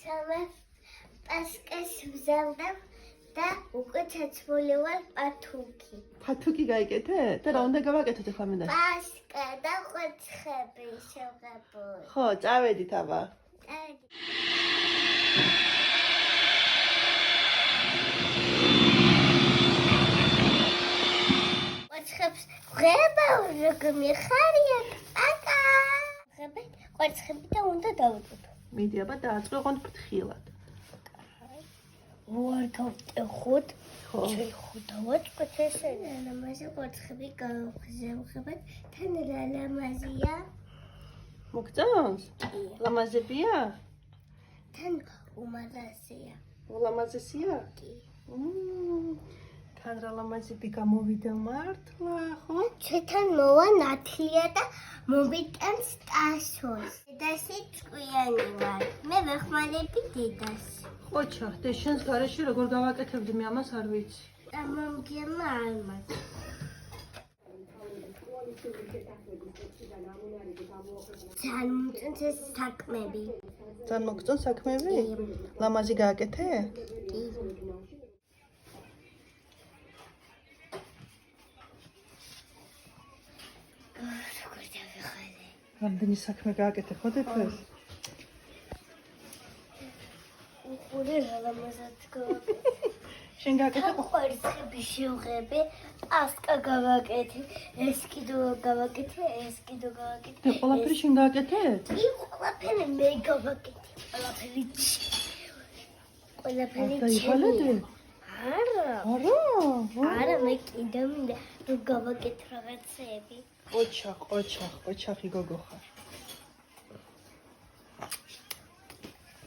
სამე პასკას ვზელდებ და უკვე ცეცხლული ვარ პათუქი. ფათუკი გაიკეთე? და რა უნდა გავაკეთოთ ახლა მე და? პასკა და კვერცხები შევღებოდი. ხო, წავედით აბა. კვერცხებს ვღება, როგორ მიხარია. აკა. ვღება კვერცხები და უნდა დავუწოთ. მიდი აბა დააწყო ოღონდ ფრთხილად. ვარგავტეხოთ. ხო. შეხუდავთ კვერცხზე. ლამაზი კვერცხები გავხსევხებთ. თან რა ლამაზია? მოგწონს? ლამაზებია? თან უმაღლესია. ლამაზესია? თან რა ლამაზები გამოვიდა მართლა, ხო? ჩვენთან მოვა ნათლია და მომიტანს ტაშოს. დედასი ჭკვიანი ვარ. მე ვეხმარები დედას. ხოჩა, და შენს გარეშე როგორ გავაკეთებდი მე ამას არ ვიცი. და მომგემა არ მაქვს. ძალიან მომწონს ეს საქმები. ძალიან მოგწონს საქმეები? ლამაზი გააკეთე? როგორ დავიხარე? რამდენი საქმე გააკეთე ხო დეფეს? უყურე რა ლამაზად გავაკეთე. შენ გააკეთე? კვერცხები შევღები, პასკა გავაკეთე, ეს კიდევ გავაკეთე, ეს კიდევ გავაკეთე. და ყველაფერი შენ გააკეთე? კი, ყველაფერი მე გავაკეთე. ყველაფერი და იღალედე? არა. არა? არა, მე კიდევ მინდა რომ გავაკეთე რაღაცეები. ოჩახი გოგო ხარ.